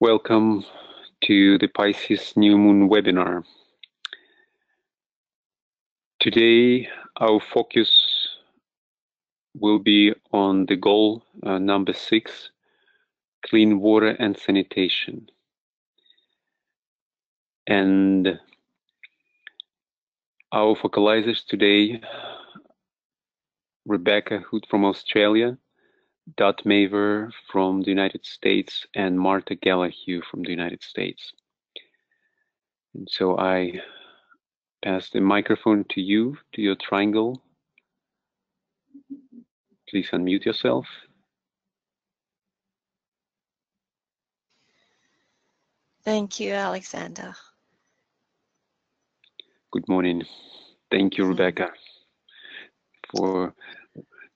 Welcome to the Pisces New Moon webinar. Today, our focus will be on the goal number 6, clean water and sanitation. And our focalizers today, Rebecca Hood from Australia, Dot Maver from the United States, and Martha Gallahue from the United States. And so I pass the microphone to you, to your triangle. Please unmute yourself. Thank you, Alexander. Good morning. Thank you, Rebecca, for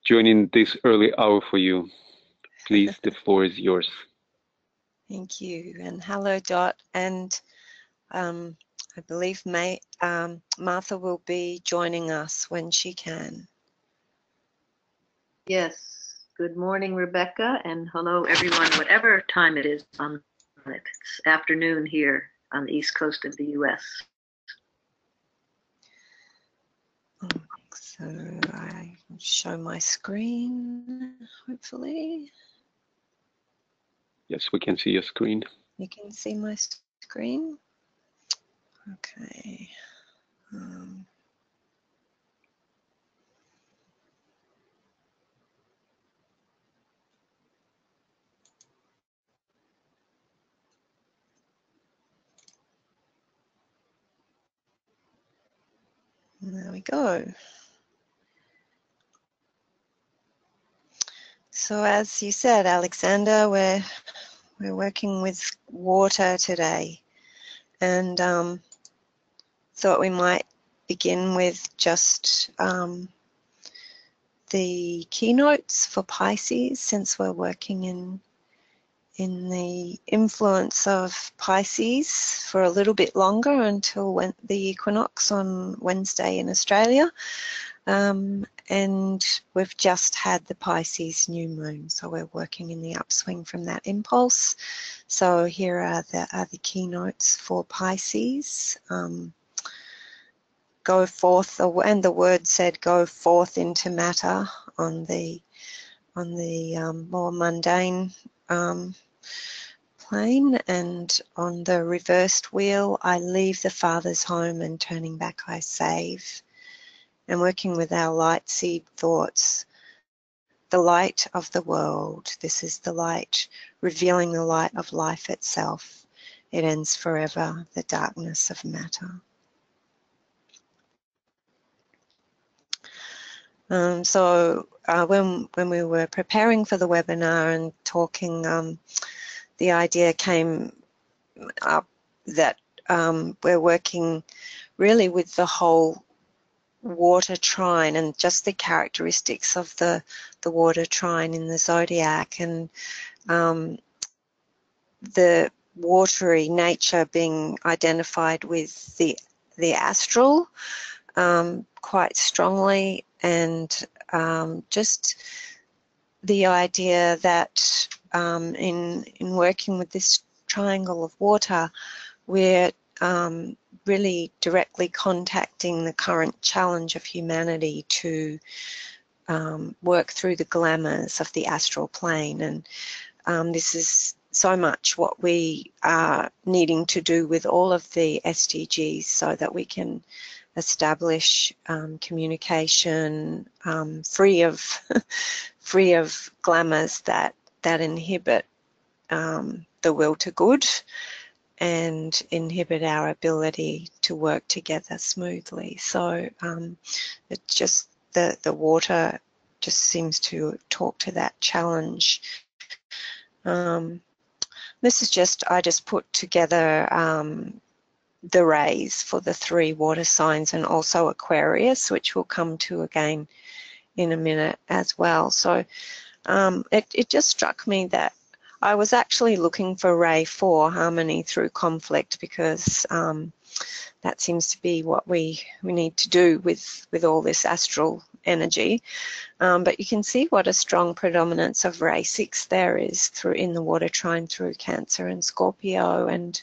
joining this early hour for you. Please, the floor is yours. Thank you, and hello, Dot. And I believe Martha will be joining us when she can. Yes. Good morning, Rebecca, and hello, everyone, whatever time it is on it. It's afternoon here on the east coast of the U.S. So I can show my screen, hopefully. Yes, we can see your screen. You can see my screen? Okay. There we go. So as you said, Alexander, we're working with water today, and thought we might begin with just the keynotes for Pisces, since we're working in the influence of Pisces for a little bit longer until the equinox on Wednesday in Australia. And we've just had the Pisces new moon, so we're working in the upswing from that impulse. So here are the keynotes for Pisces. Go forth, and the word said go forth into matter on the more mundane plane, and on the reversed wheel, I leave the Father's home and turning back I save. And working with our light seed thoughts, the light of the world. This is the light, revealing the light of life itself. It ends forever, the darkness of matter. So when we were preparing for the webinar and talking, the idea came up that we're working really with the whole water trine and just the characteristics of the water trine in the zodiac, and the watery nature being identified with the astral quite strongly, and just the idea that in working with this triangle of water, we're really directly contacting the current challenge of humanity to work through the glamours of the astral plane. And this is so much what we are needing to do with all of the SDGs, so that we can establish communication free of glamours that inhibit the will to good and inhibit our ability to work together smoothly. So it's just the water just seems to talk to that challenge. This is just, I just put together the rays for the 3 water signs, and also Aquarius, which we'll come to again in a minute as well. So it just struck me that I was actually looking for Ray 4, harmony through conflict, because that seems to be what we need to do with all this astral energy. But you can see what a strong predominance of Ray 6 there is in the water trine through Cancer and Scorpio, and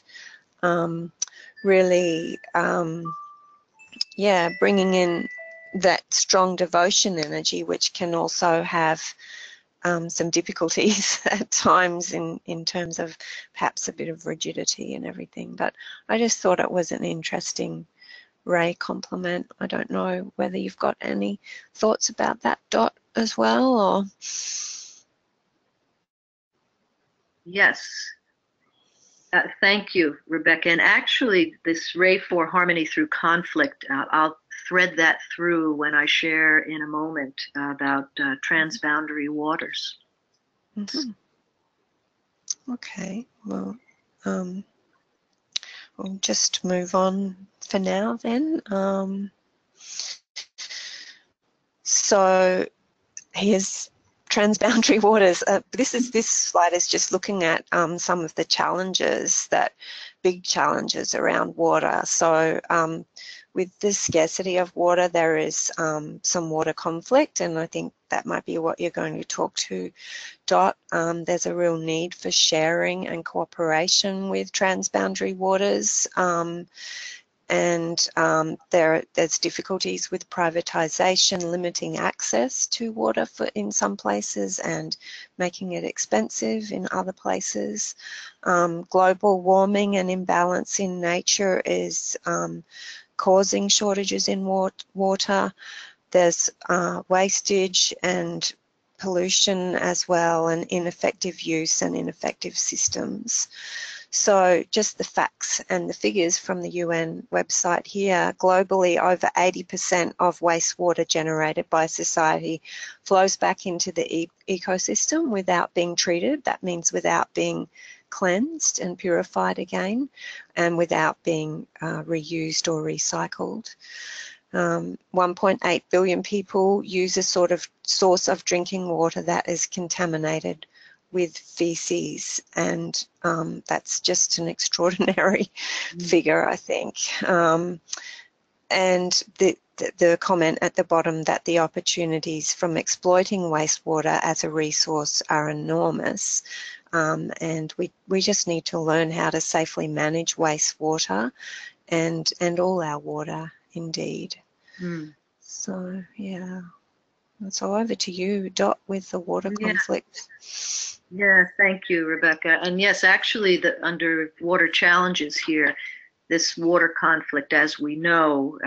really, yeah, bringing in that strong devotion energy, which can also have some difficulties at times in terms of perhaps a bit of rigidity and everything. But I just thought it was an interesting Ray compliment. I don't know whether you've got any thoughts about that, Dot, as well, or? Yes. Thank you, Rebecca. And actually, this Ray 4 harmony through conflict, I'll thread that through when I share in a moment about transboundary waters. Mm-hmm. Okay, well, we'll just move on for now then. So here's transboundary waters. This slide is just looking at some of the challenges, big challenges around water. So with the scarcity of water, there is some water conflict, and I think that might be what you're going to talk to, Dot. There's a real need for sharing and cooperation with transboundary waters. And there's difficulties with privatisation, limiting access to water in some places and making it expensive in other places. Global warming and imbalance in nature is causing shortages in water. There's wastage and pollution as well, and ineffective use and ineffective systems. So just the facts and the figures from the UN website here, globally over 80% of wastewater generated by society flows back into the ecosystem without being treated. That means without being cleansed and purified again, and without being reused or recycled. 1.8 billion people use a sort of source of drinking water that is contaminated with feces, and that's just an extraordinary figure, I think. And the comment at the bottom that the opportunities from exploiting wastewater as a resource are enormous, and we just need to learn how to safely manage wastewater and all our water, indeed. So, yeah. So over to you, Dot, with the water conflict. Yeah, thank you, Rebecca. And yes, actually, under water challenges here, this water conflict, as we know,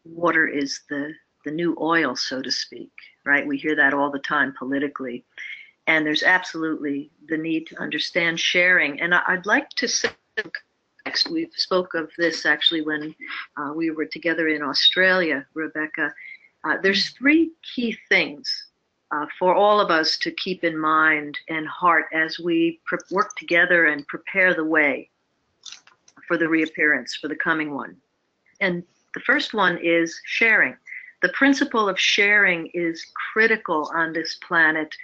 water is the new oil, so to speak, right? We hear that all the time politically. And there's absolutely the need to understand sharing. And I'd like to say, we spoke of this actually when we were together in Australia, Rebecca. There's three key things for all of us to keep in mind and heart as we work together and prepare the way for the reappearance, for the coming one. And the first one is sharing. The principle of sharing is critical on this planet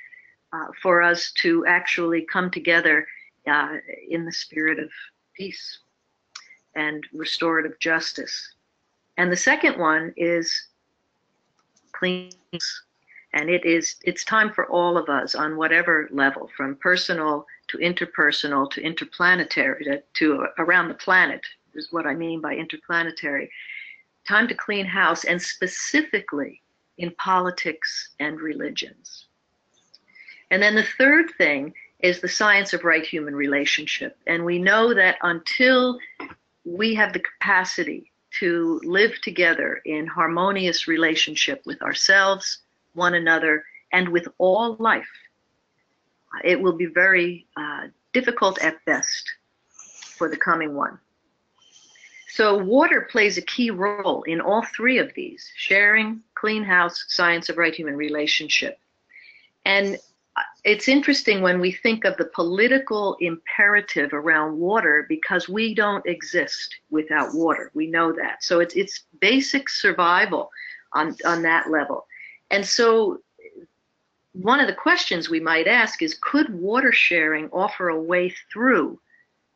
for us to actually come together in the spirit of peace and restorative justice. And the second one is clean. And it's time for all of us on whatever level, from personal to interpersonal to interplanetary to around the planet is what I mean by interplanetary. Time to clean house, and specifically in politics and religions. And then the third thing is the science of right human relationship. And we know that until we have the capacity to live together in harmonious relationship with ourselves, one another, and with all life, it will be very difficult at best for the coming one. So water plays a key role in all three of these: sharing, clean house, science of right human relationship. And it's interesting when we think of the political imperative around water, because we don't exist without water. We know that. So it's basic survival on that level. And so one of the questions we might ask is, could water sharing offer a way through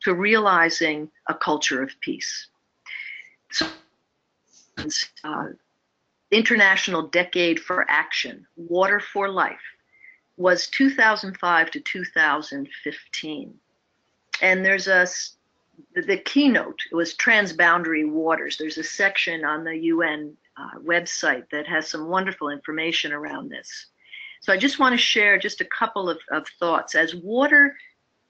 to realizing a culture of peace? So, International Decade for Action, Water for Life, was 2005 to 2015. And there's the keynote, it was transboundary waters. There's a section on the UN website that has some wonderful information around this. So I just want to share just a couple of thoughts. As water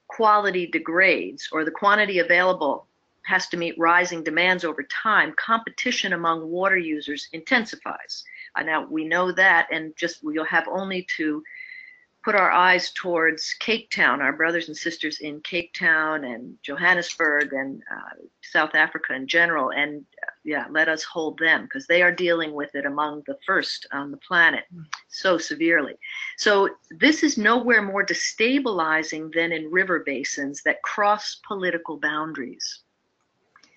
quality degrades, or the quantity available has to meet rising demands over time, competition among water users intensifies. Now we know that, and just we'll have only to put our eyes towards Cape Town, our brothers and sisters in Cape Town and Johannesburg and South Africa in general, and yeah, let us hold them, because they are dealing with it among the first on the planet so severely. So this is nowhere more destabilizing than in river basins that cross political boundaries.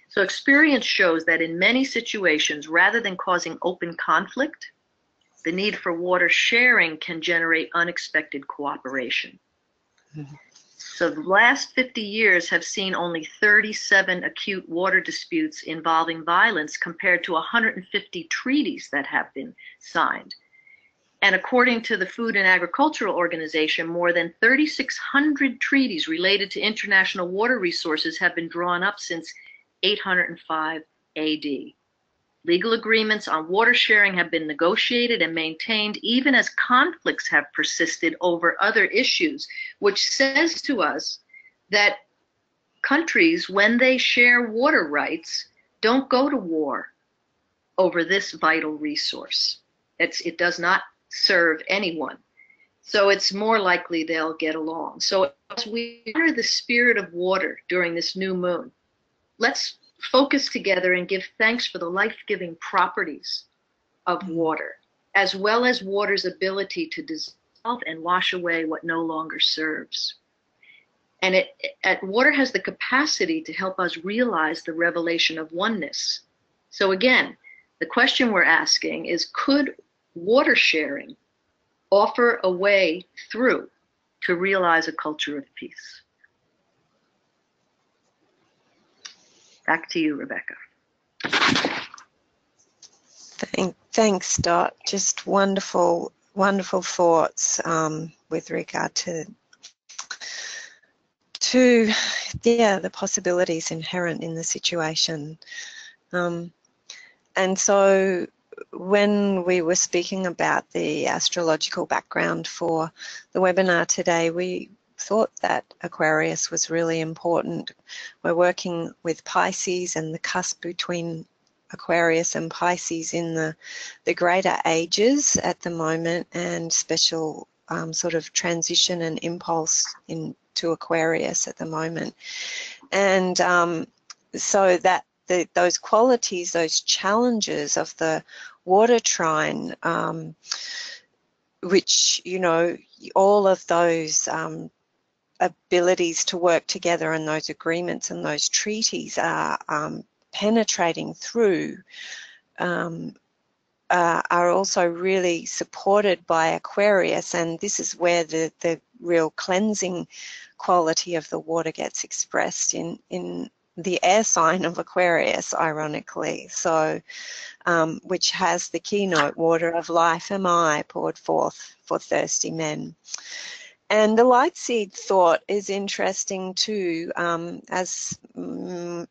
So experience shows that in many situations, rather than causing open conflict, the need for water sharing can generate unexpected cooperation. Mm-hmm. So the last 50 years have seen only 37 acute water disputes involving violence compared to 150 treaties that have been signed. And according to the Food and Agricultural Organization, more than 3,600 treaties related to international water resources have been drawn up since 805 AD. Legal agreements on water sharing have been negotiated and maintained even as conflicts have persisted over other issues, which says to us that countries, when they share water rights, don't go to war over this vital resource. It does not serve anyone. So it's more likely they'll get along. So as we honor the spirit of water during this new moon, let's focus together and give thanks for the life-giving properties of water, as well as water's ability to dissolve and wash away what no longer serves. And water has the capacity to help us realize the revelation of oneness. So again, the question we're asking is, could water sharing offer a way through to realize a culture of peace? Back to you, Rebecca. Thanks, Dot. Just wonderful, wonderful thoughts with regard to the possibilities inherent in the situation. And so when we were speaking about the astrological background for the webinar today, we thought that Aquarius was really important. We're working with Pisces and the cusp between Aquarius and Pisces in the greater ages at the moment, and special sort of transition and impulse into Aquarius at the moment. And so that those qualities, those challenges of the water trine, which, you know, all of those abilities to work together and those agreements and those treaties are penetrating through, are also really supported by Aquarius, and this is where the real cleansing quality of the water gets expressed in the air sign of Aquarius, ironically. So, which has the keynote, water of life am I, poured forth for thirsty men. And the light seed thought is interesting too. As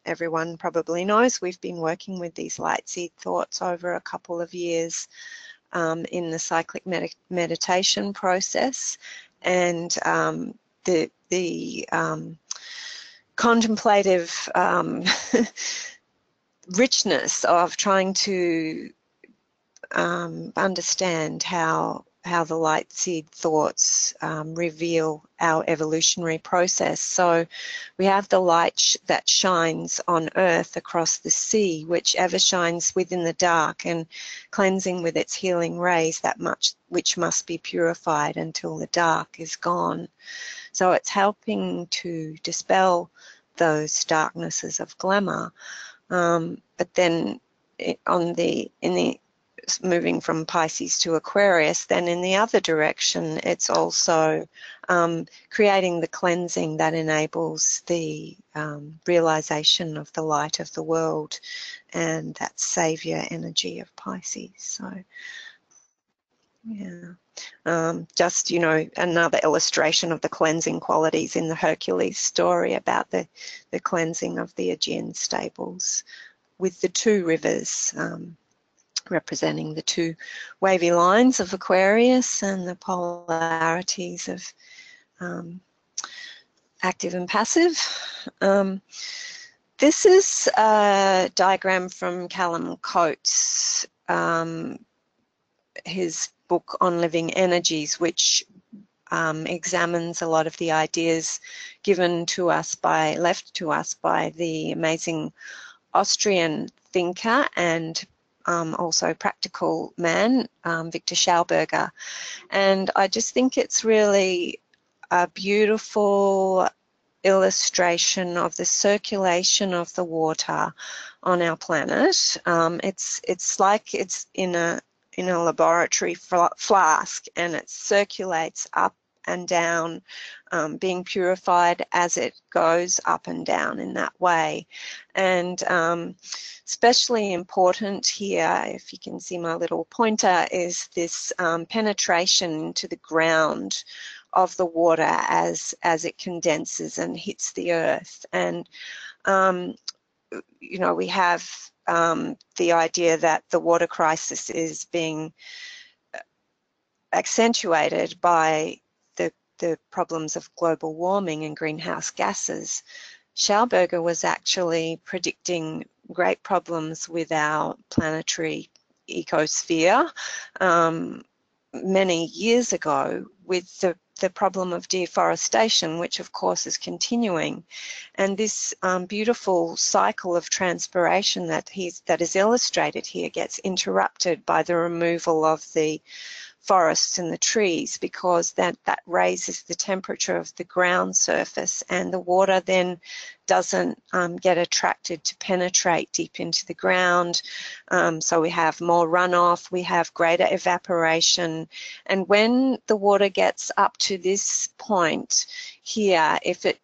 everyone probably knows, we've been working with these light seed thoughts over a couple of years in the cyclic meditation process, and the contemplative richness of trying to understand how the light seed thoughts reveal our evolutionary process. So we have the light that shines on earth across the sea, which ever shines within the dark, and cleansing with its healing rays that much which must be purified until the dark is gone. So it's helping to dispel those darknesses of glamour. But then in the moving from Pisces to Aquarius, then in the other direction, it's also creating the cleansing that enables the realization of the light of the world and that savior energy of Pisces. So, yeah. Just, you know, another illustration of the cleansing qualities in the Hercules story about the cleansing of the Aegean stables with the two rivers representing the two wavy lines of Aquarius and the polarities of active and passive. This is a diagram from Callum Coates, his book on living energies, which examines a lot of the ideas given to us left to us by the amazing Austrian thinker and also practical man, Victor Schauberger. And I just think it's really a beautiful illustration of the circulation of the water on our planet. It's like it's in a laboratory flask, and it circulates up and down, being purified as it goes up and down in that way. And especially important here, if you can see my little pointer, is this penetration into the ground of the water as it condenses and hits the earth. And you know, we have the idea that the water crisis is being accentuated by the problems of global warming and greenhouse gases. Schauberger was actually predicting great problems with our planetary ecosphere many years ago, with the problem of deforestation, which of course is continuing. And this beautiful cycle of transpiration that is illustrated here gets interrupted by the removal of the forests and the trees, because that raises the temperature of the ground surface, and the water then doesn't get attracted to penetrate deep into the ground. So we have more runoff, we have greater evaporation, and when the water gets up to this point here, if it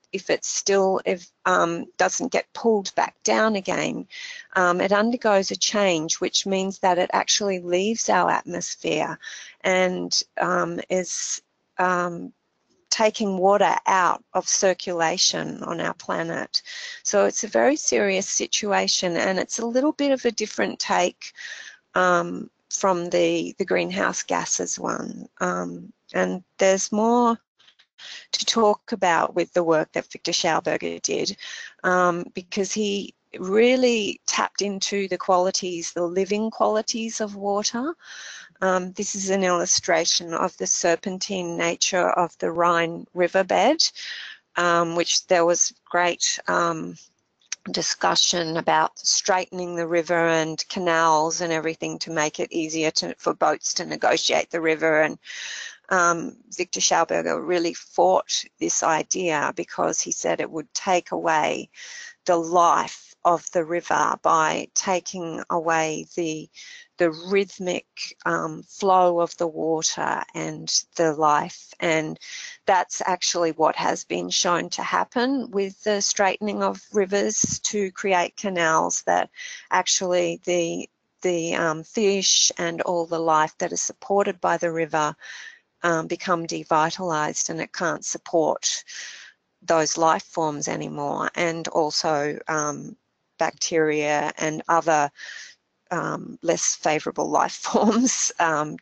doesn't get pulled back down again, it undergoes a change, which means that it actually leaves our atmosphere and is taking water out of circulation on our planet. So it's a very serious situation, and it's a little bit of a different take from the greenhouse gases one. And there's more to talk about with the work that Victor Schauberger did, because he really tapped into the qualities, the living qualities of water. This is an illustration of the serpentine nature of the Rhine riverbed, which there was great discussion about straightening the river and canals and everything to make it easier for boats to negotiate the river. And Victor Schauberger really fought this idea, because he said it would take away the life of the river by taking away the rhythmic flow of the water and the life. And that's actually what has been shown to happen with the straightening of rivers to create canals, that actually the fish and all the life that is supported by the river become devitalized, and it can't support those life forms anymore. And also bacteria and other less favorable life forms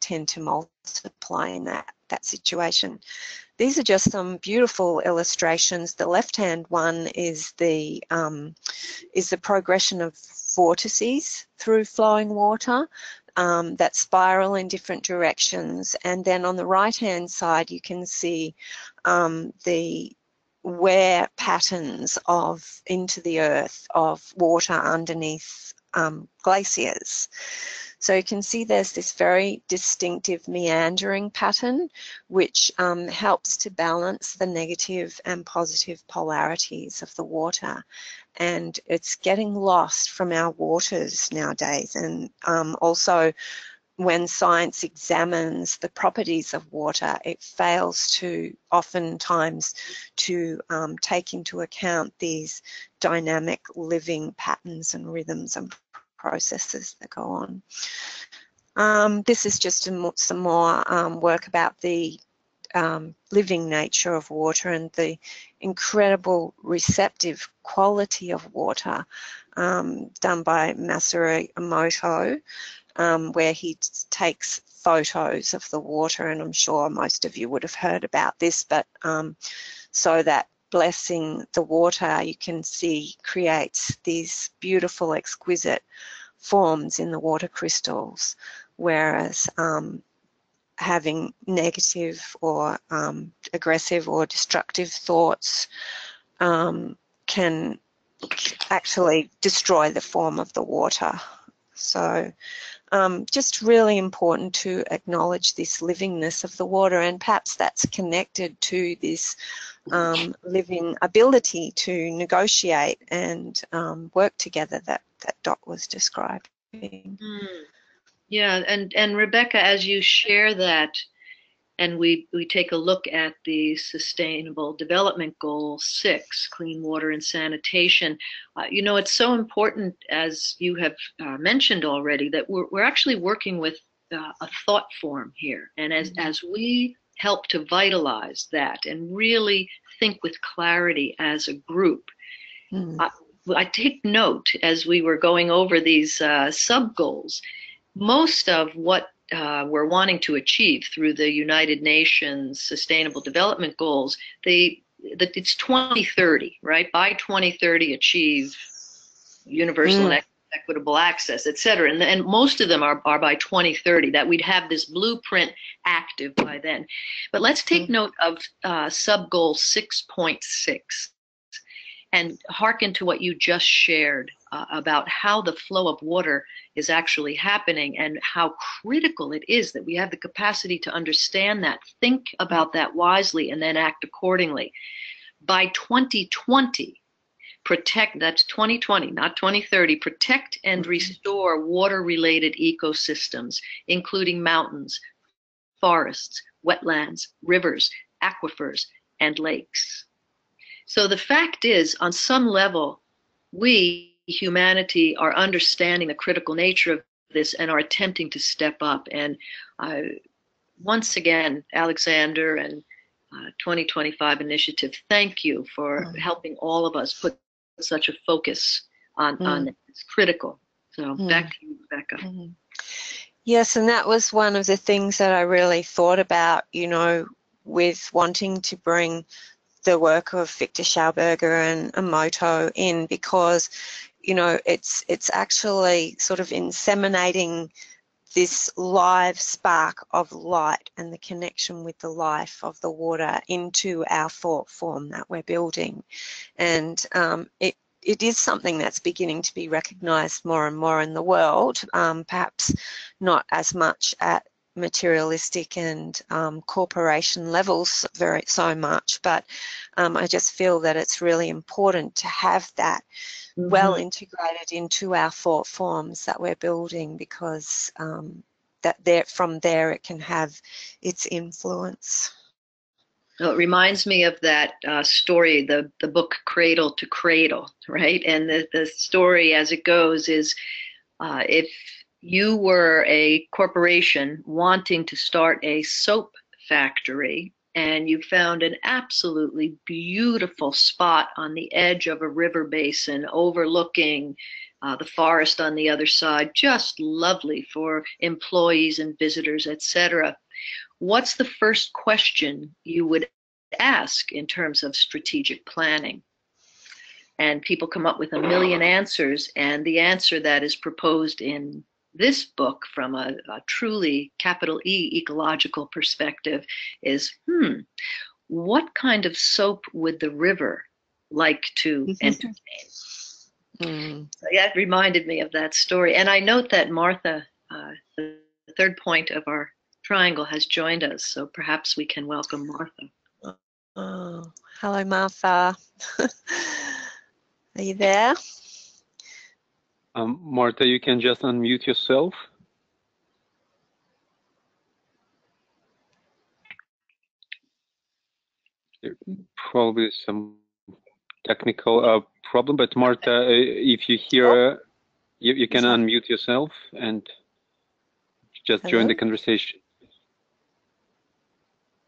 tend to multiply in that situation. These are just some beautiful illustrations. The left-hand one is the progression of vortices through flowing water that spiral in different directions. And then on the right-hand side, you can see the wear patterns into the earth of water underneath glaciers. So you can see there's this very distinctive meandering pattern, which helps to balance the negative and positive polarities of the water. And it's getting lost from our waters nowadays. And also when science examines the properties of water, it fails to oftentimes to take into account these dynamic living patterns and rhythms and processes that go on. This is just some more work about the living nature of water and the incredible receptive quality of water done by Masaru Emoto, where he takes photos of the water, and I'm sure most of you would have heard about this, but so that blessing the water, you can see, creates these beautiful, exquisite forms in the water crystals, whereas having negative or aggressive or destructive thoughts can actually destroy the form of the water. So just really important to acknowledge this livingness of the water, and perhaps that's connected to this living ability to negotiate and work together that Dot was describing. Yeah, and Rebecca, as you share that, and we take a look at the Sustainable Development Goal 6, clean water and sanitation, you know, it's so important, as you have mentioned already, that we're actually working with a thought form here. And as we help to vitalize that and really think with clarity as a group, I take note as we were going over these sub-goals, most of what we're wanting to achieve through the United Nations Sustainable Development Goals, it's 2030, right? By 2030, achieve universal and equitable access, et cetera. And most of them are by 2030, that we'd have this blueprint active by then. But let's take note of sub-goal 6.6 and hearken to what you just shared about how the flow of water is actually happening and how critical it is that we have the capacity to understand that, think about that wisely, and then act accordingly. By 2020, protect, that's 2020, not 2030, protect and restore water-related ecosystems, including mountains, forests, wetlands, rivers, aquifers, and lakes. So the fact is, on some level, we, humanity, are understanding the critical nature of this and are attempting to step up. And once again, Alexander and 2025 Initiative, thank you for helping all of us put such a focus on it. It's critical. So back to you, Rebecca. Yes, and that was one of the things that I really thought about, you know, with wanting to bring the work of Victor Schauberger and Emoto in, because, you know, it's actually sort of inseminating this live spark of light and the connection with the life of the water into our thought form that we're building. And it is something that's beginning to be recognised more and more in the world, perhaps not as much at materialistic and corporation levels so much, but I just feel that it's really important to have that well integrated into our thought forms that we're building, because from there it can have its influence. Well, it reminds me of that story, the book Cradle to Cradle, right? And the story as it goes is if you were a corporation wanting to start a soap factory and you found an absolutely beautiful spot on the edge of a river basin overlooking the forest on the other side, just lovely for employees and visitors, etc., what's the first question you would ask in terms of strategic planning? And people come up with a million answers, and the answer that is proposed in this book from a truly capital E ecological perspective is, what kind of soap would the river like to entertain? So that reminded me of that story. And I note that Martha, the third point of our triangle, has joined us, so perhaps we can welcome Martha. Oh, hello, Martha. Are you there? Martha, you can just unmute yourself. Probably some technical problem, but Marta, if you hear, you can unmute yourself and just join the conversation.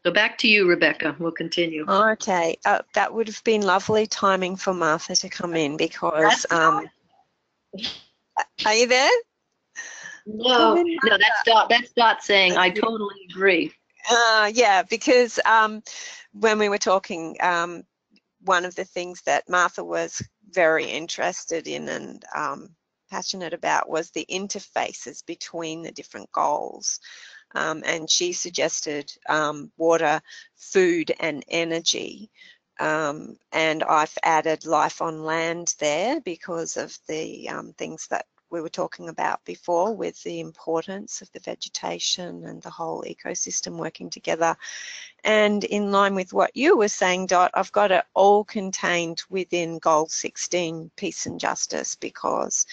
So back to you, Rebecca. We'll continue. Okay, that would have been lovely timing for Martha to come in because, are you there? No, that's Dot saying, I totally agree. Yeah, because when we were talking, one of the things that Martha was very interested in and passionate about was the interfaces between the different goals. And she suggested water, food and energy. And I've added life on land there because of the things that we were talking about before with the importance of the vegetation and the whole ecosystem working together. And in line with what you were saying, Dot, I've got it all contained within Goal 16, Peace and Justice, because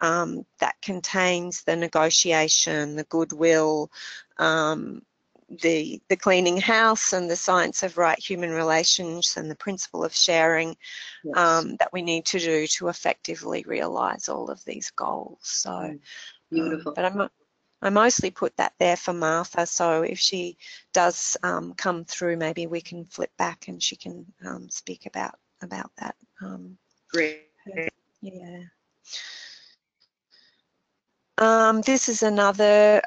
that contains the negotiation, the goodwill, the cleaning house and the science of right human relations and the principle of sharing that we need to do to effectively realise all of these goals. So, beautiful. But I mostly put that there for Martha, so if she does come through, maybe we can flip back and she can speak about that. Great. Yeah. This is another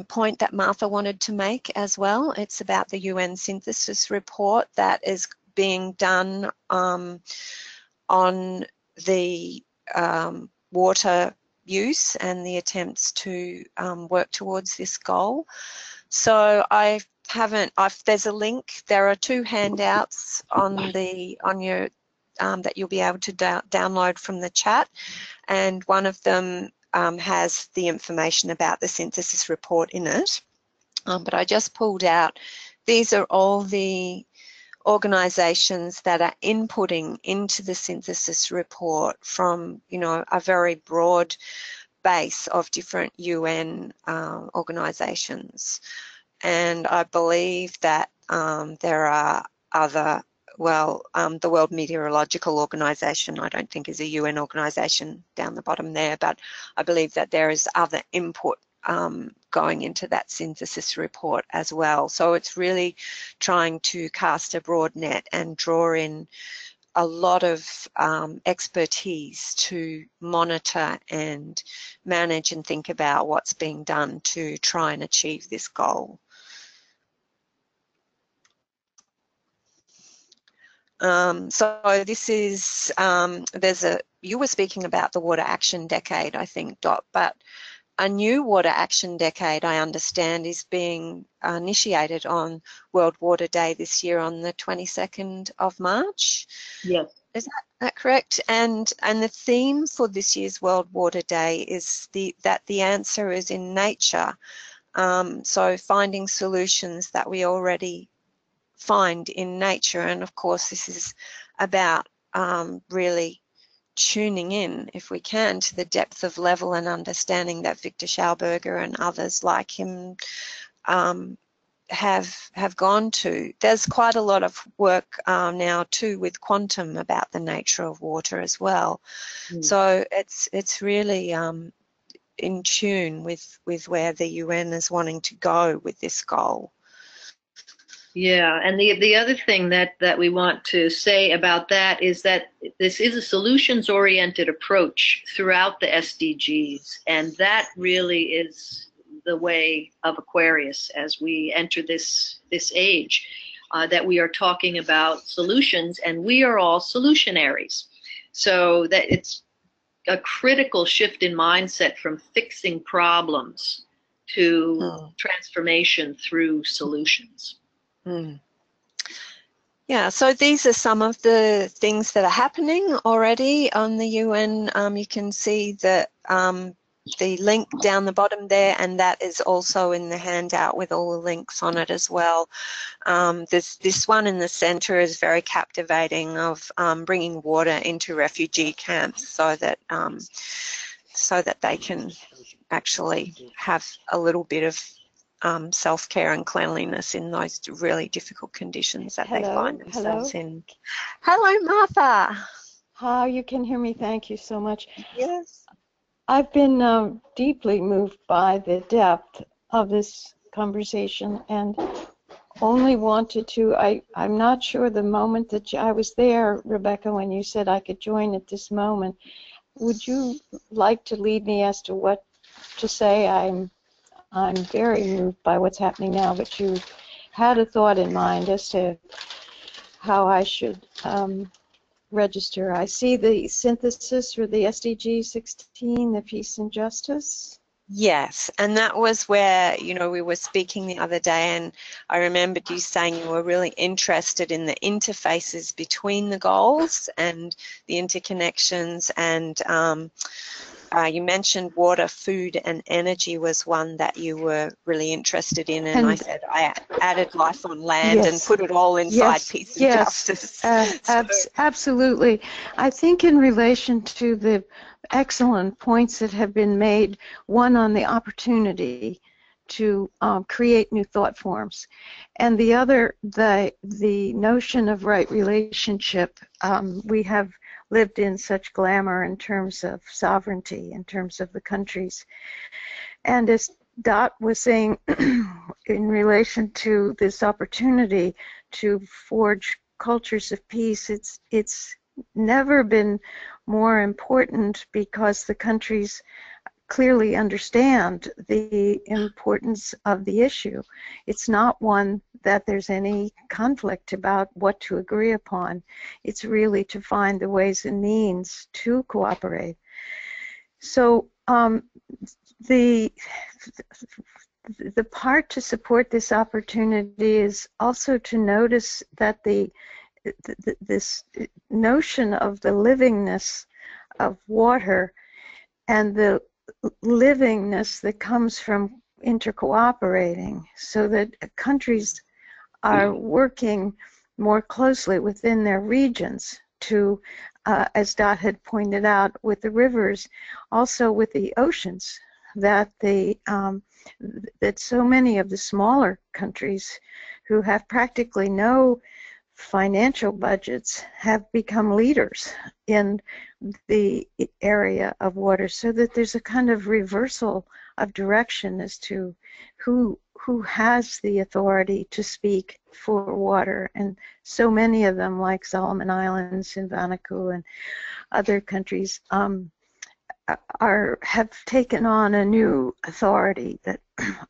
point that Martha wanted to make as well. It's about the UN synthesis report that is being done on the water use and the attempts to work towards this goal. So there's a link. There are 2 handouts on your that you'll be able to download from the chat, and one of them has the information about the synthesis report in it. But I just pulled out, these are all the organisations that are inputting into the synthesis report from, a very broad base of different UN organisations. And I believe that there are other, the World Meteorological Organization, I don't think is a UN organization down the bottom there, but I believe that there is other input going into that synthesis report as well. So it's really trying to cast a broad net and draw in a lot of expertise to monitor and manage and think about what's being done to try and achieve this goal. So this is, you were speaking about the Water Action Decade, I think, Dot, but a new Water Action Decade, I understand, is being initiated on World Water Day this year on the 22nd of March. Yes. Is that correct? And the theme for this year's World Water Day is that the answer is in nature. So finding solutions that we already find in nature, and of course this is about really tuning in, if we can, to the depth of level and understanding that Victor Schauberger and others like him have gone to. There's quite a lot of work now too with quantum about the nature of water as well. So it's really in tune with where the UN is wanting to go with this goal. Yeah, and the other thing that we want to say about that is that this is a solutions-oriented approach throughout the SDGs, and that really is the way of Aquarius as we enter this age, that we are talking about solutions, and we are all solutionaries. So that it's a critical shift in mindset from fixing problems to transformation through solutions. Yeah, so these are some of the things that are happening already on the UN. You can see that the link down the bottom there, and that is also in the handout with all the links on it as well. This one in the center is very captivating, of bringing water into refugee camps so that they can actually have a little bit of self-care and cleanliness in those really difficult conditions that they find themselves in. Hello, Martha. How you can hear me? Thank you so much. Yes. I've been deeply moved by the depth of this conversation and only wanted to, I'm not sure the moment that I was there, Rebecca, when you said I could join at this moment. Would you like to lead me as to what to say? I'm very moved by what's happening now, but you had a thought in mind as to how I should register. I see the synthesis for the SDG 16, the peace and justice. Yes, and that was where, you know, we were speaking the other day, and I remembered you saying you were really interested in the interfaces between the goals and the interconnections, and you mentioned water, food, and energy was one that you were really interested in, and I said I added life on land and put it all inside peace and justice. Absolutely. I think in relation to the excellent points that have been made, one on the opportunity to create new thought forms, and the other, the notion of right relationship. We have lived in such glamour in terms of sovereignty, in terms of the countries. And as Dot was saying, in relation to this opportunity to forge cultures of peace, it's never been more important because the countries clearly understand the importance of the issue. It's not one that there's any conflict about what to agree upon. It's really to find the ways and means to cooperate. So the part to support this opportunity is also to notice that this notion of the livingness of water and the livingness that comes from intercooperating, so that countries are working more closely within their regions to, as Dot had pointed out, with the rivers, also with the oceans, that that so many of the smaller countries who have practically no financial budgets have become leaders in the area of water, so that there's a kind of reversal of direction as to who has the authority to speak for water. And so many of them, like Solomon Islands and Vanuatu and other countries, have taken on a new authority that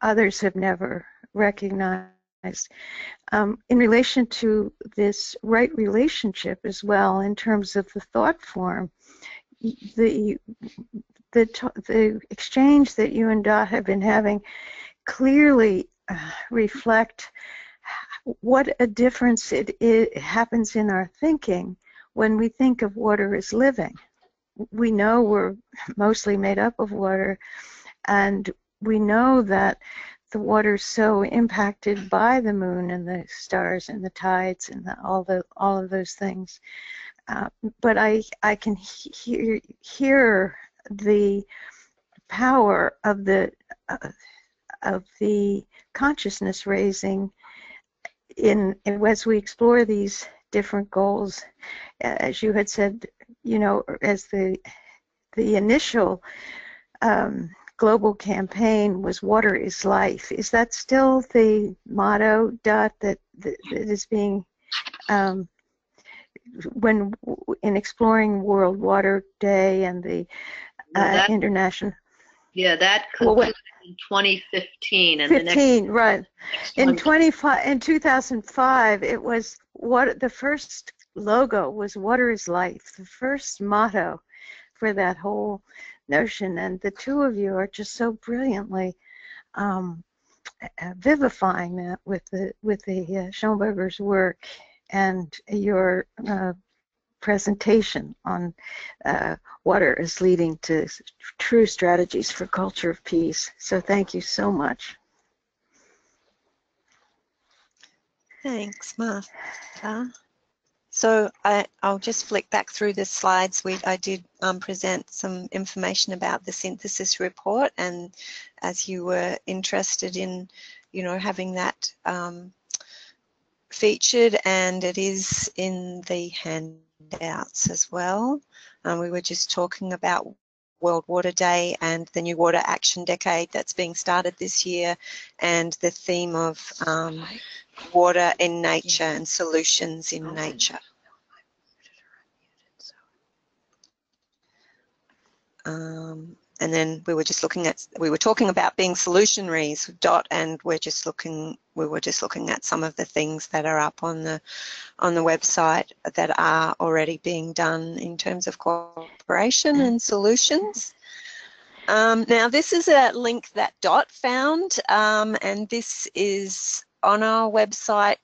others have never recognized. In relation to this right relationship as well, in terms of the thought form, the exchange that you and Dot have been having clearly reflect what a difference it happens in our thinking when we think of water as living. We know we're mostly made up of water, and we know that the water is so impacted by the moon and the stars and the tides and all of those things. But I can hear the power of the consciousness raising as we explore these different goals. As you had said, you know, as the initial global campaign was "Water is Life." Is that still the motto, Dot, that is being when in exploring World Water Day and the international? Yeah, that concluded in 2015, and 15, right? In 2005, it was the first logo was "Water is Life," the first motto for that whole notion, and the two of you are just so brilliantly vivifying that with the Schoenberger's work and your presentation on water is leading to true strategies for culture of peace. So thank you so much. Thanks, Martha. So I'll just flick back through the slides. I did present some information about the synthesis report, and as you were interested in you know, having that featured, and it is in the handouts as well. We were just talking about World Water Day and the New Water Action Decade that's being started this year, and the theme of water in nature and solutions in nature. And then we were talking about being solutionaries, Dot, and we were just looking at some of the things that are up on the website that are already being done in terms of cooperation and solutions. Now this is a link that Dot found, and this is on our website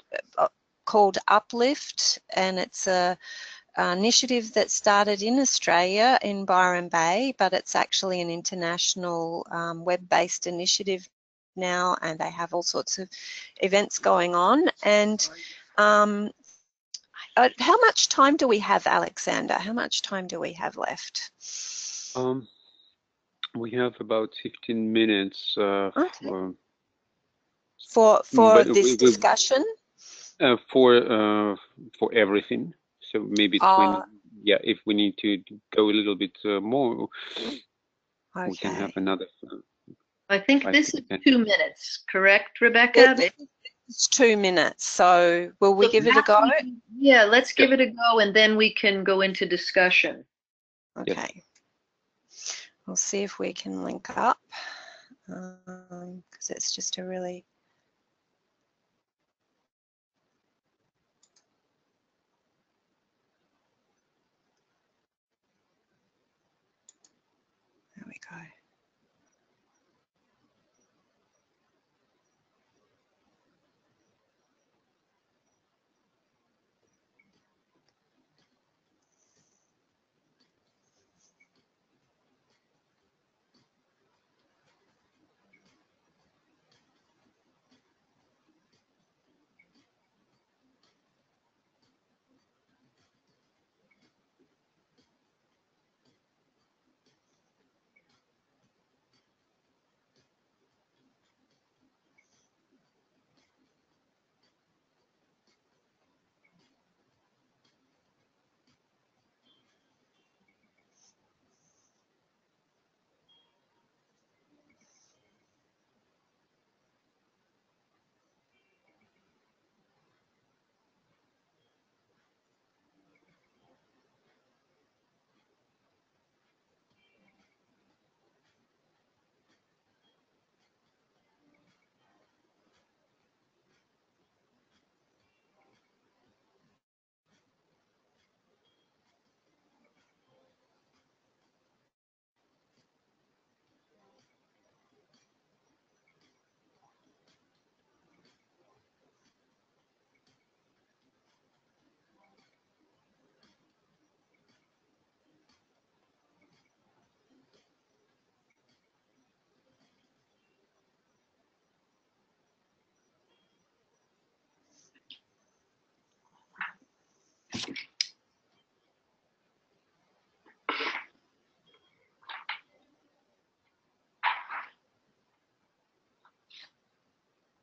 called Uplift, and it's an initiative that started in Australia in Byron Bay, but it's actually an international web-based initiative now, and they have all sorts of events going on. And how much time do we have, Alexander? How much time do we have left? We have about 15 minutes okay. for this discussion. For everything. So maybe 20. Yeah, if we need to go a little bit more, okay, we can have another. I think this is 2 minutes, correct, Rebecca? It's 2 minutes. So will we give it a go? Yeah, let's give it a go, and then we can go into discussion. Okay. Yes. We'll see if we can link up, because it's just a really... There we go.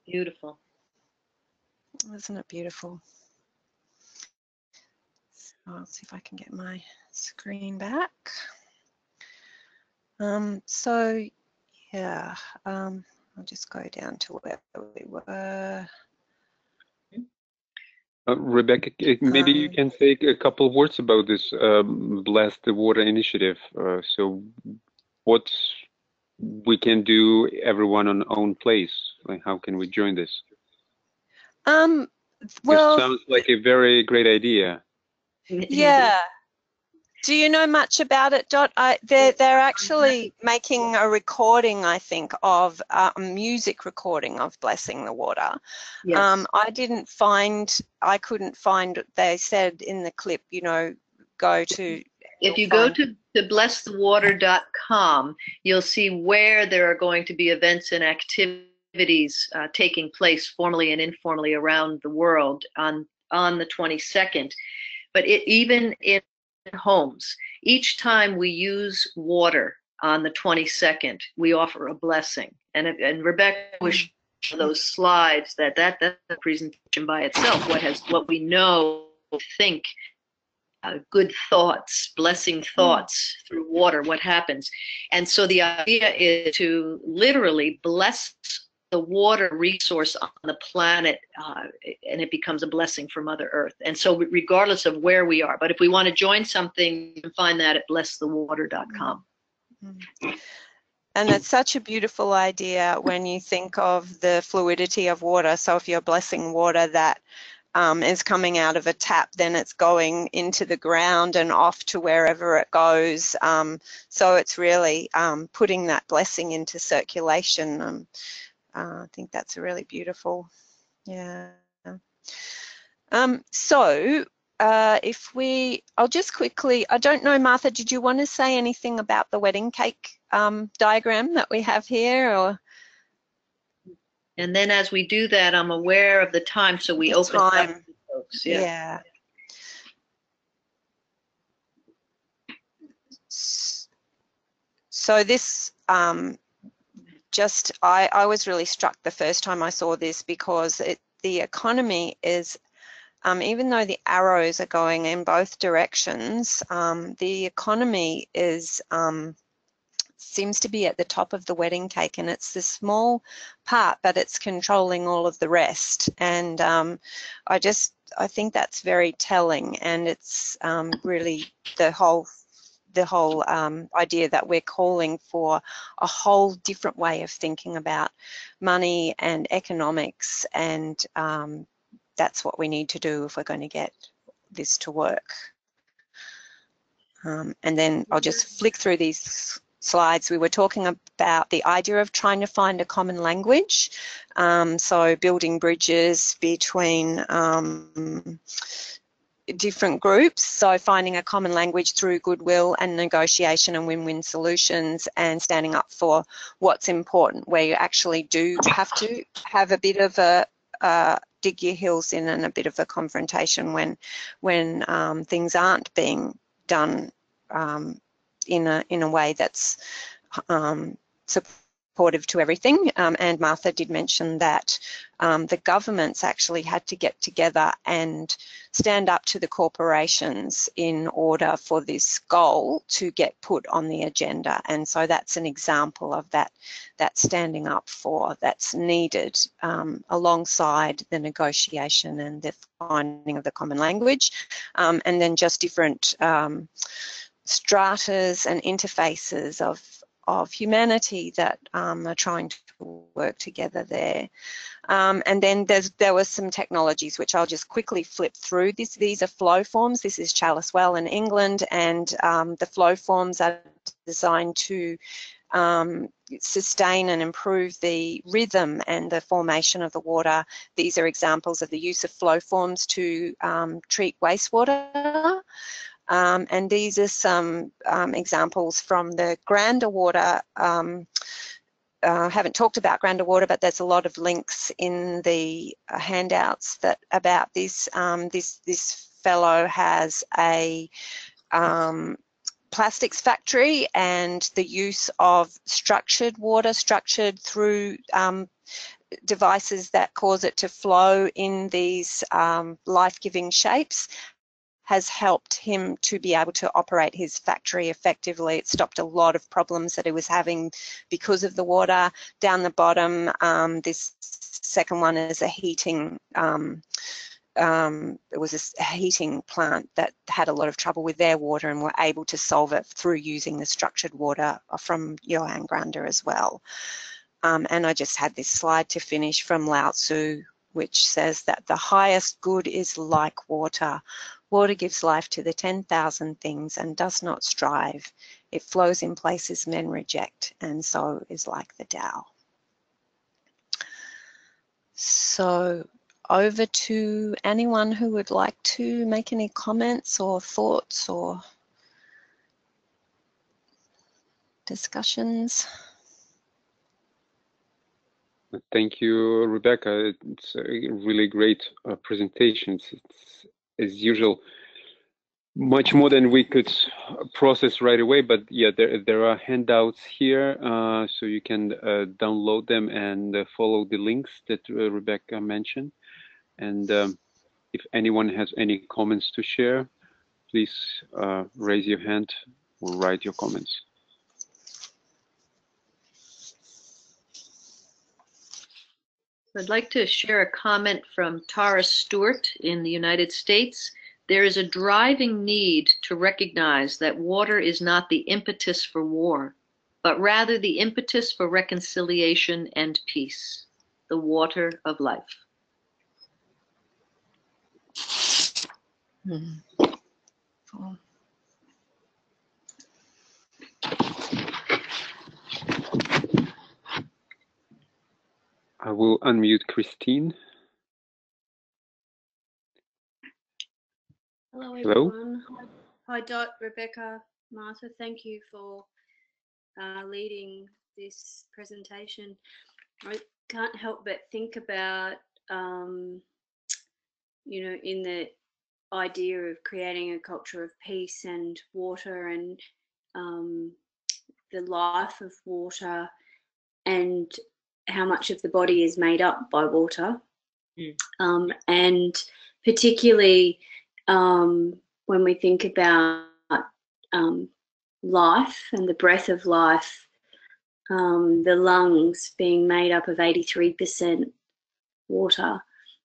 Beautiful. Isn't it beautiful? So I'll see if I can get my screen back. So yeah, I'll just go down to where we were. Rebecca, maybe you can say a couple of words about this Bless the Water initiative. So what we can do, everyone on own place, like how can we join this? Well, it sounds like a very great idea. Yeah. Do you know much about it, Dot? They're actually making a recording, I think, of a music recording of Blessing the Water. Yes. I couldn't find, they said in the clip, you know, go to... If you go to blessthewater.com, you'll see where there are going to be events and activities taking place formally and informally around the world on the 22nd. But even in homes, each time we use water on the 22nd, we offer a blessing. And Rebecca was those slides, that's a presentation by itself. What we know, think, good thoughts, blessing thoughts through water, what happens. And so the idea is to literally bless the water resource on the planet, and it becomes a blessing for Mother Earth. And so regardless of where we are, but if we want to join something, you can find that at blessthewater.com. And it's such a beautiful idea when you think of the fluidity of water. So if you're blessing water that is coming out of a tap, then it's going into the ground and off to wherever it goes. So it's really putting that blessing into circulation. I think that's really beautiful. Yeah. So I'll just quickly, I don't know, Martha, did you want to say anything about the wedding cake diagram that we have here? Or? And then as we do that, I'm aware of the time, so we open up to folks. Yeah. So this, I was really struck the first time I saw this because the economy is, even though the arrows are going in both directions, the economy is seems to be at the top of the wedding cake, and it's the small part, but it's controlling all of the rest. And I think that's very telling, and it's really the whole idea that we're calling for a whole different way of thinking about money and economics, and that's what we need to do if we're going to get this to work. And then I'll just flick through these slides. We were talking about the idea of trying to find a common language, so building bridges between different groups, so finding a common language through goodwill and negotiation and win-win solutions, and standing up for what's important, where you actually do have to have a bit of a dig your heels in and a bit of a confrontation when things aren't being done in a way that's supportive to everything. And Martha did mention that the governments actually had to get together and stand up to the corporations in order for this goal to get put on the agenda. And so that's an example of that standing up for that's needed alongside the negotiation and the finding of the common language, and then just different stratas and interfaces of humanity that are trying to work together there. And then there were some technologies which I'll just quickly flip through. These are flow forms. This is Chalice Well in England, and the flow forms are designed to sustain and improve the rhythm and the formation of the water. These are examples of the use of flow forms to treat wastewater. And these are some examples from the Grandawater. I haven't talked about Grandawater, but there's a lot of links in the handouts about this. This fellow has a plastics factory, and the use of structured water, structured through devices that cause it to flow in these life-giving shapes, has helped him to be able to operate his factory effectively. It stopped a lot of problems that he was having because of the water. Down the bottom, this second one is a heating, it was a heating plant that had a lot of trouble with their water, and were able to solve it through using the structured water from Johann Grander as well. And I just had this slide to finish from Lao Tzu, which says that the highest good is like water. Water gives life to the 10,000 things and does not strive. It flows in places men reject, and so is like the Tao. So over to anyone who would like to make any comments or thoughts or discussions. Thank you, Rebecca. It's a really great presentation. It's, as usual, much more than we could process right away, but yeah, there are handouts here, so you can download them and follow the links that Rebecca mentioned. And if anyone has any comments to share, please raise your hand or write your comments. I'd like to share a comment from Tara Stewart in the United States. There is a driving need to recognize that water is not the impetus for war, but rather the impetus for reconciliation and peace, the water of life. Cool. I will unmute Christine. Hello, Hello. everyone. Hi, Dot, Rebecca, Martha. Thank you for leading this presentation. I can't help but think about, you know, in the idea of creating a culture of peace and water and the life of water and how much of the body is made up by water. And particularly when we think about life and the breath of life, the lungs being made up of 83% water.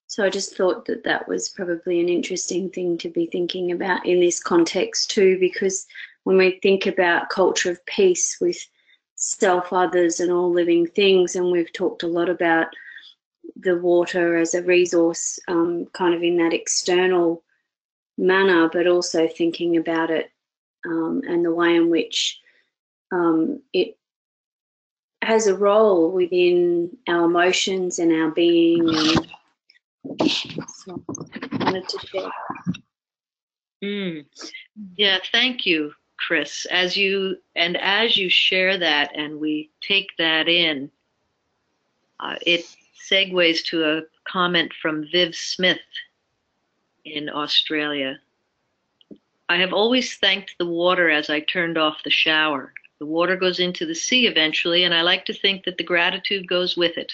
So I just thought that that was probably an interesting thing to be thinking about in this context too, because when we think about culture of peace with self, others and all living things, and we've talked a lot about the water as a resource kind of in that external manner, but also thinking about it and the way in which it has a role within our emotions and our being. And so I wanted to share that. Yeah, thank you, Chris. As you share that and we take that in, it segues to a comment from Viv Smith in Australia. I have always thanked the water as I turned off the shower. The water goes into the sea eventually, and I like to think that the gratitude goes with it.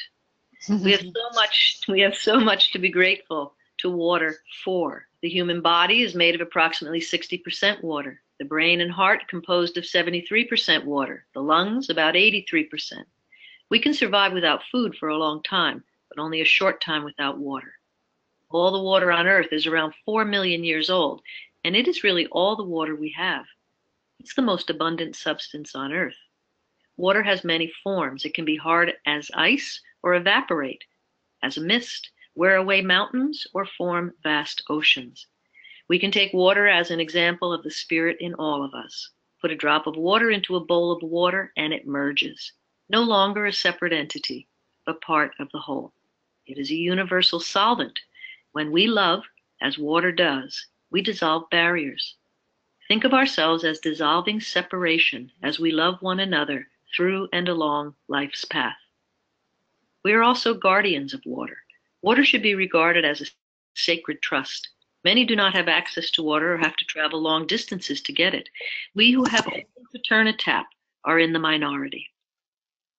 We have so much to be grateful to water for. The human body is made of approximately 60% water. The brain and heart composed of 73% water. The lungs about 83%. We can survive without food for a long time, but only a short time without water. All the water on Earth is around 4 million years old, and it is really all the water we have. It's the most abundant substance on Earth. Water has many forms. It can be hard as ice or evaporate as a mist, wear away mountains, or form vast oceans. We can take water as an example of the spirit in all of us. Put a drop of water into a bowl of water and it merges, no longer a separate entity, but part of the whole. It is a universal solvent. When we love, as water does, we dissolve barriers. Think of ourselves as dissolving separation as we love one another through and along life's path. We are also guardians of water. Water should be regarded as a sacred trust. Many do not have access to water or have to travel long distances to get it. We who have only to turn a tap are in the minority.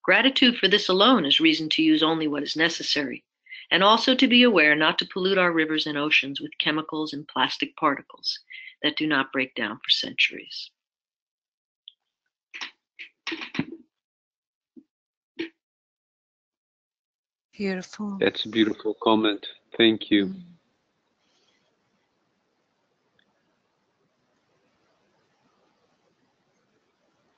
Gratitude for this alone is reason to use only what is necessary, and also to be aware not to pollute our rivers and oceans with chemicals and plastic particles that do not break down for centuries. Beautiful. That's a beautiful comment. Thank you.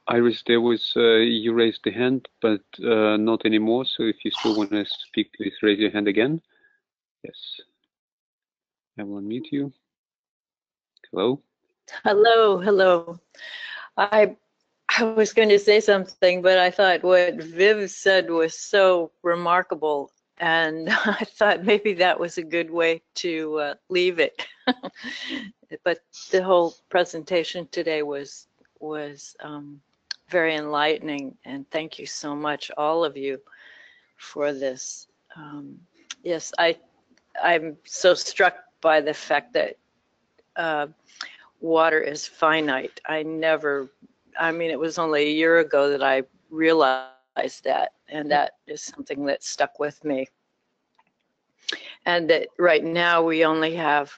Iris, there was, you raised the hand, but not anymore. So if you still want to speak, please raise your hand again. Yes. I will unmute you. Hello. Hello, hello. I was going to say something, but I thought what Viv said was so remarkable, and I thought maybe that was a good way to leave it. But the whole presentation today was very enlightening, and thank you so much, all of you, for this. Yes, I'm so struck by the fact that water is finite. I mean, it was only a year ago that I realized that, and that is something that stuck with me. And that right now we only have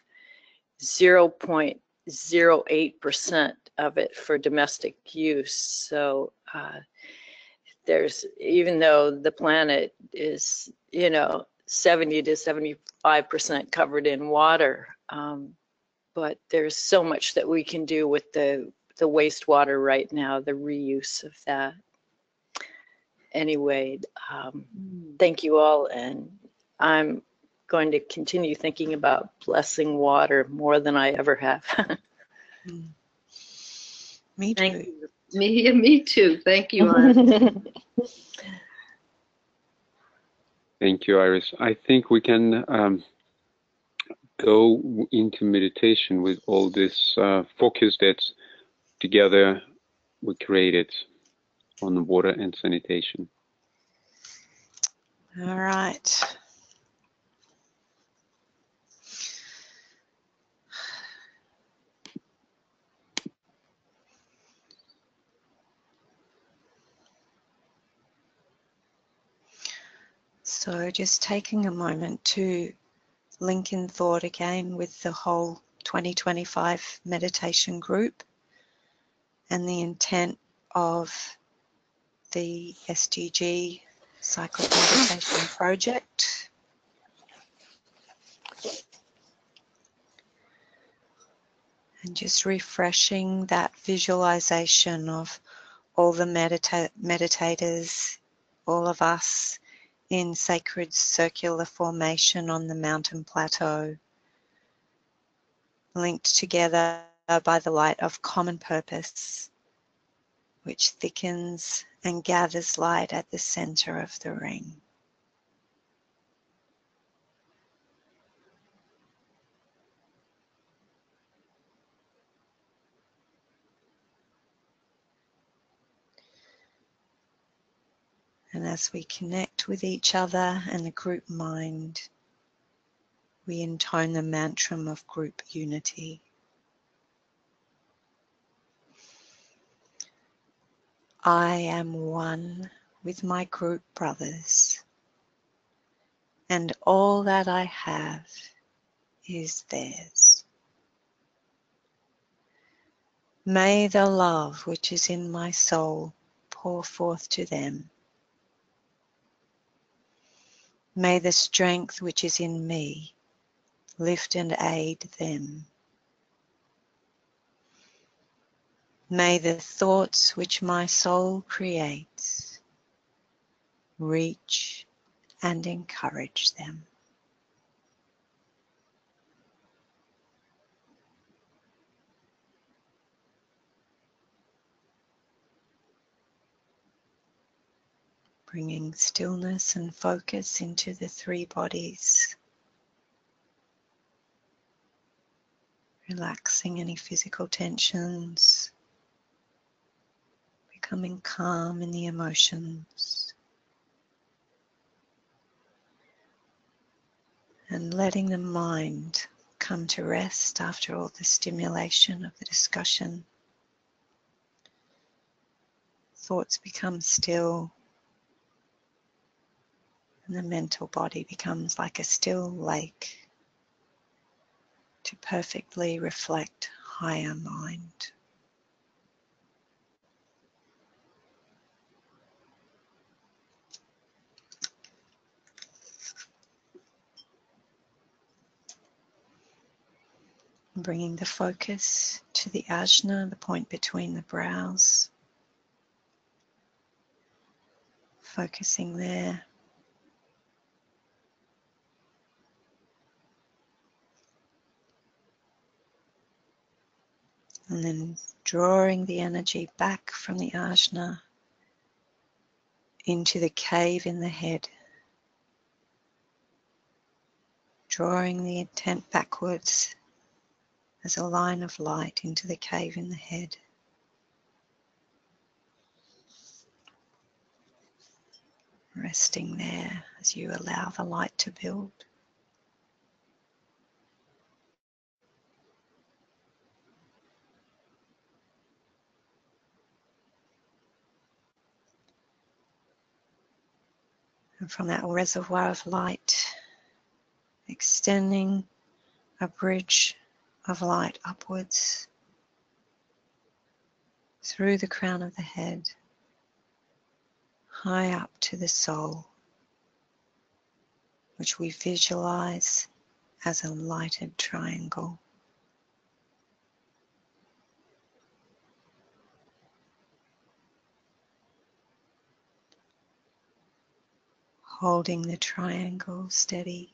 0.08% of it for domestic use. So there's, even though the planet is, 70 to 75% covered in water, but there's so much that we can do with the wastewater right now, the reuse of that. Anyway, thank you all, and I'm going to continue thinking about blessing water more than I ever have. Me too. Thank you. Me too. Thank you, Anna. Thank you, Iris. I think we can go into meditation with all this focus that together we created on water and sanitation. All right. So just taking a moment to link in thought again with the whole 2025 meditation group and the intent of the SDG cyclic meditation project. And just refreshing that visualization of all the meditators, all of us in sacred circular formation on the mountain plateau, linked together by the light of common purpose, which thickens and gathers light at the center of the ring. And as we connect with each other and the group mind, we intone the mantra of group unity. I am one with my group brothers, and all that I have is theirs. May the love which is in my soul pour forth to them. May the strength which is in me lift and aid them. May the thoughts which my soul creates reach and encourage them. Bringing stillness and focus into the three bodies. Relaxing any physical tensions. Becoming calm in the emotions. And letting the mind come to rest after all the stimulation of the discussion. Thoughts become still. And the mental body becomes like a still lake to perfectly reflect higher mind. Bringing the focus to the ajna, the point between the brows. Focusing there. And then drawing the energy back from the ajna into the cave in the head. Drawing the intent backwards as a line of light into the cave in the head. Resting there as you allow the light to build. And from that reservoir of light, extending a bridge of light upwards through the crown of the head, high up to the soul, which we visualize as a lighted triangle. Holding the triangle steady.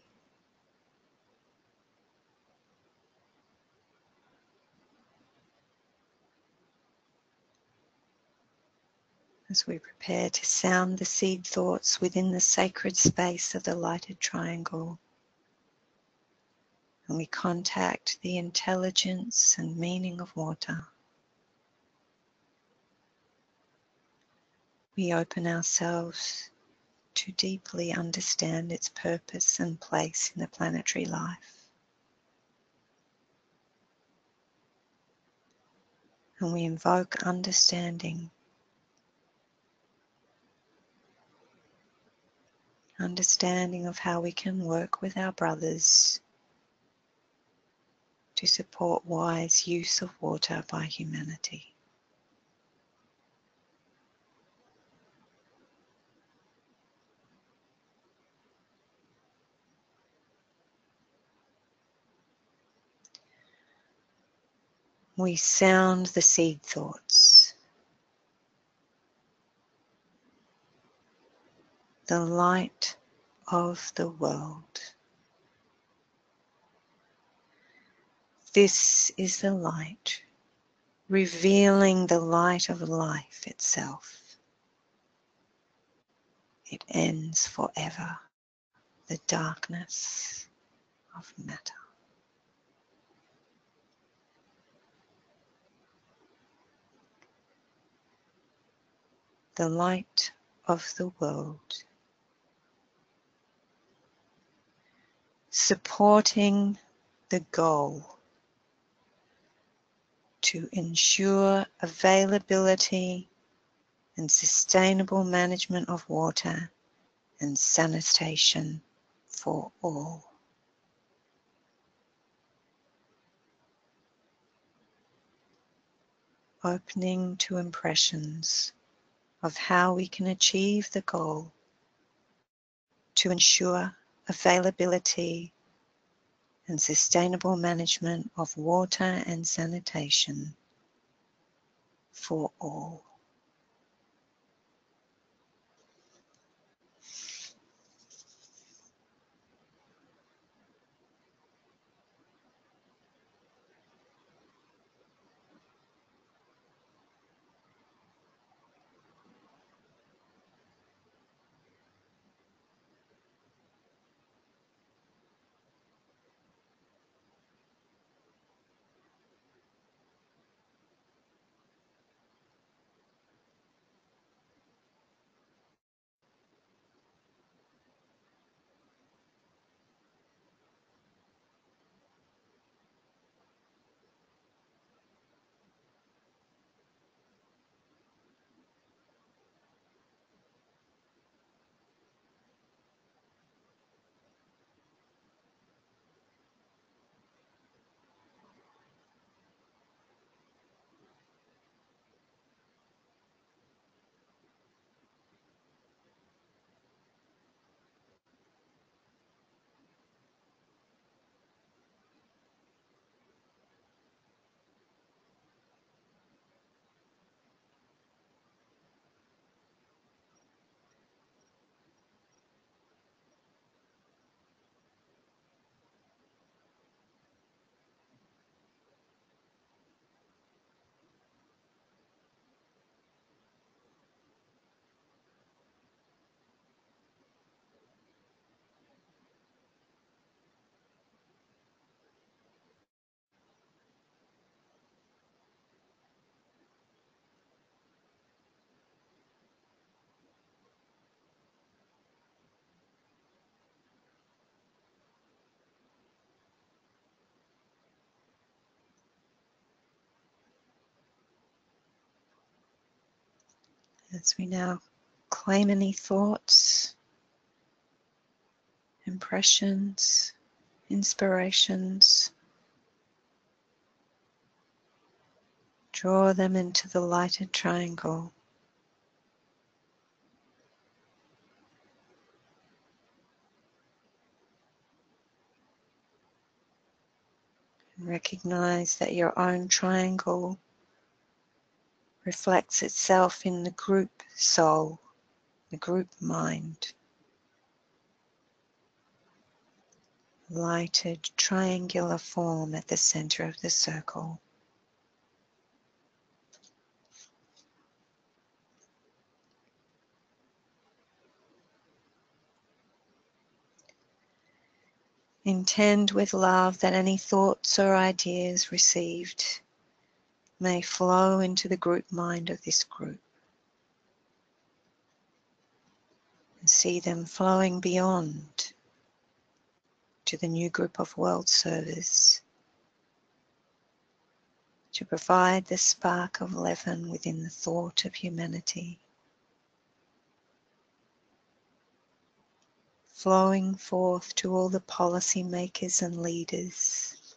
As we prepare to sound the seed thoughts within the sacred space of the lighted triangle, and we contact the intelligence and meaning of water, we open ourselves to deeply understand its purpose and place in the planetary life. And we invoke understanding. Understanding of how we can work with our brothers to support wise use of water by humanity. We sound the seed thoughts. The light of the world. This is the light, revealing the light of life itself. It ends forever the darkness of matter. The light of the world, supporting the goal to ensure availability and sustainable management of water and sanitation for all. Opening to impressions of how we can achieve the goal to ensure availability and sustainable management of water and sanitation for all. As we now claim any thoughts impressions, inspirations. Draw them into the lighted triangle. And recognize that your own triangle reflects itself in the group soul, the group mind. Lighted triangular form at the center of the circle. Intend with love that any thoughts or ideas received may flow into the group mind of this group. And see them flowing beyond to the new group of world servers to provide the spark of leaven within the thought of humanity. Flowing forth to all the policy makers and leaders,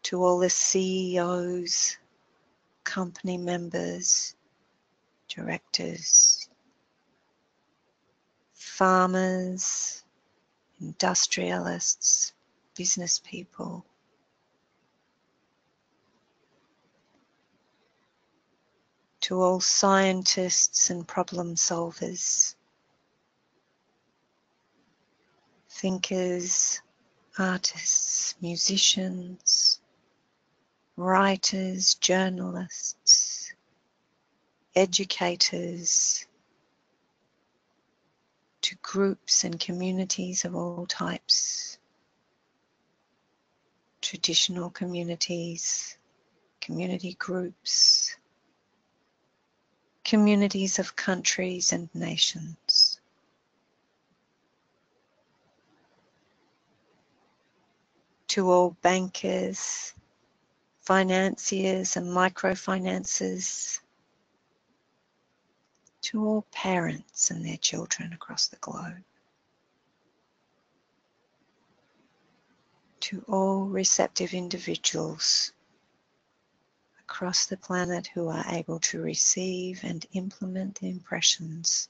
to all the CEOs, company members, directors, farmers, industrialists, business people, to all scientists and problem solvers, thinkers, artists, musicians, writers, journalists, educators, to groups and communities of all types, traditional communities, community groups, communities of countries and nations. To all bankers, financiers and microfinanciers, to all parents and their children across the globe, to all receptive individuals across the planet who are able to receive and implement the impressions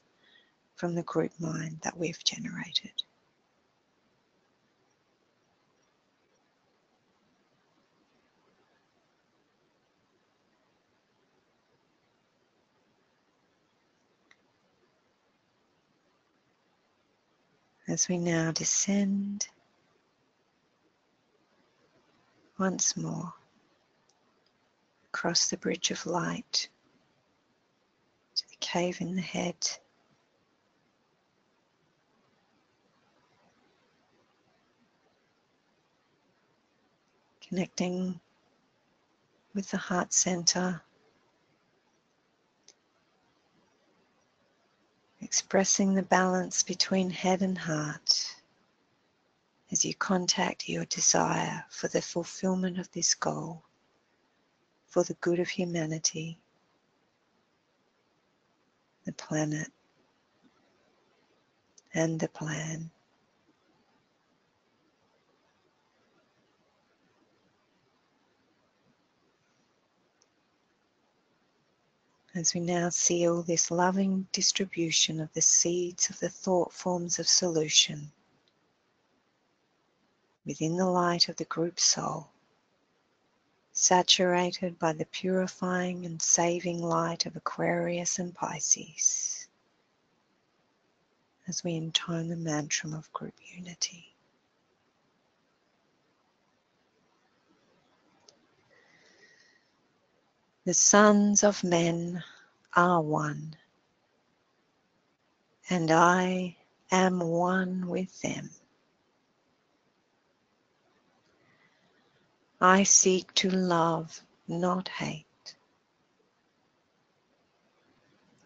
from the group mind that we've generated. As we now descend once more across the bridge of light to the cave in the head, connecting with the heart center, expressing the balance between head and heart as you contact your desire for the fulfillment of this goal, for the good of humanity, the planet, and the plan. As we now seal this loving distribution of the seeds of the thought forms of solution within the light of the group soul, saturated by the purifying and saving light of Aquarius and Pisces, as we intone the mantra of group unity. The sons of men are one, and I am one with them. I seek to love, not hate.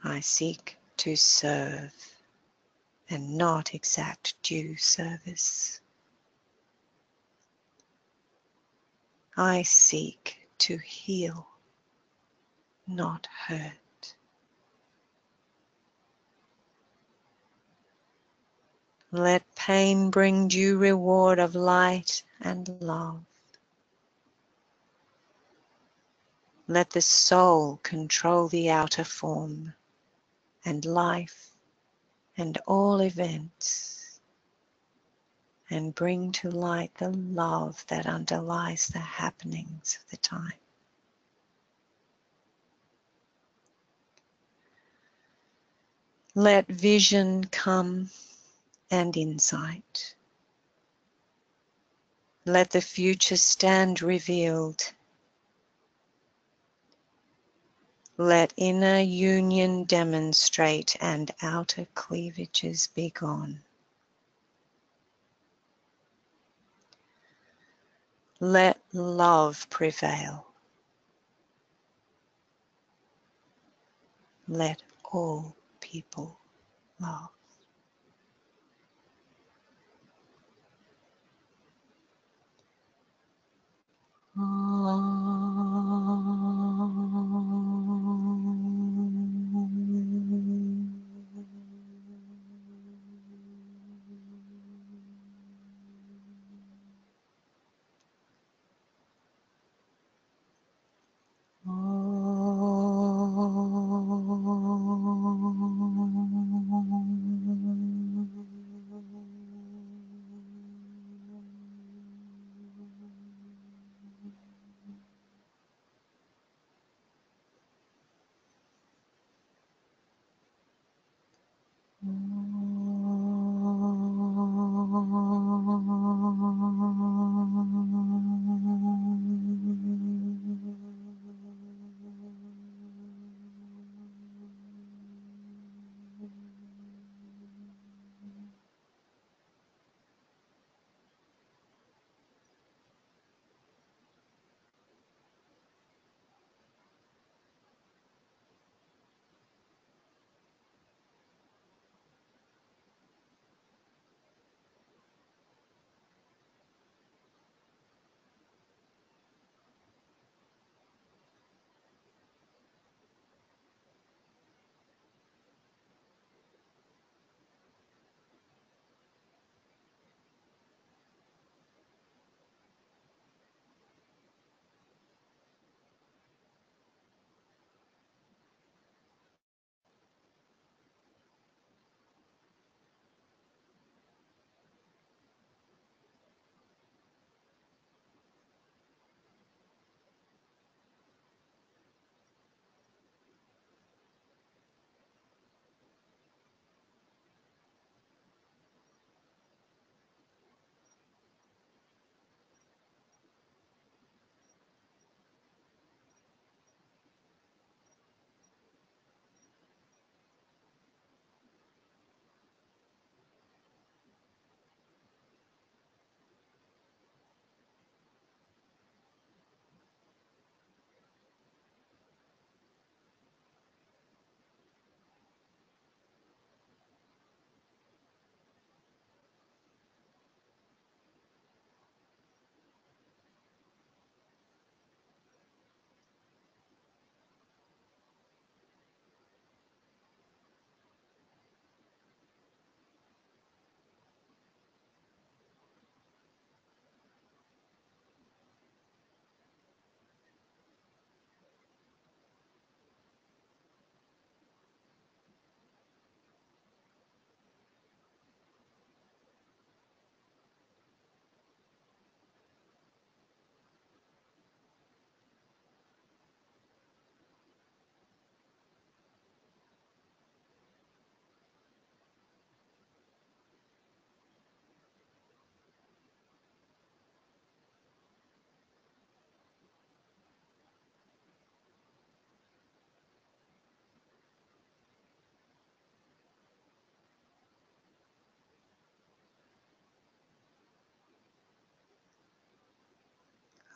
I seek to serve and not exact due service. I seek to heal, not hurt. Let pain bring due reward of light and love. Let the soul control the outer form and life and all events, and bring to light the love that underlies the happenings of the time. Let vision come and insight. Let the future stand revealed. Let inner union demonstrate and outer cleavages be gone. Let love prevail. Let all people love.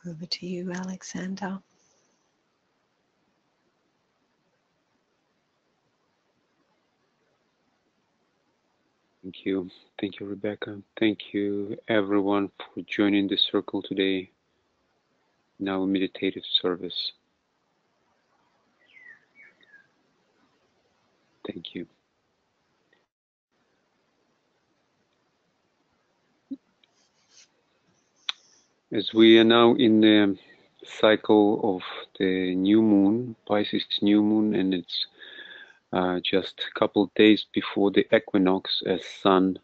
Over to you, Alexander. Thank you. Thank you, Rebecca. Thank you, everyone, for joining the circle today in our meditative service. Thank you. As we are now in the cycle of the new moon, Pisces new moon, and it's just a couple of days before the equinox as Sun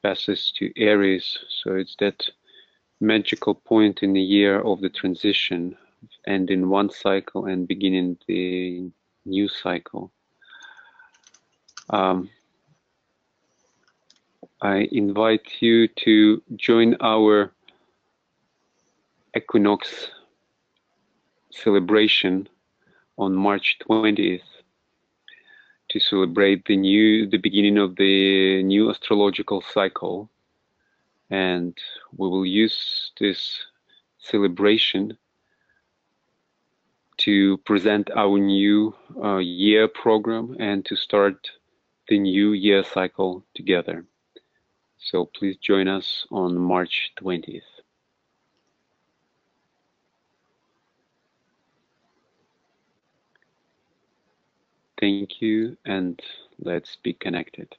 passes to Aries, so it's that magical point in the year of the transition, ending one cycle and beginning the new cycle. I invite you to join our equinox celebration on March 20th to celebrate the beginning of the new astrological cycle, and we will use this celebration to present our new year program and to start the new year cycle together. So please join us on March 20th. Thank you, and let's be connected.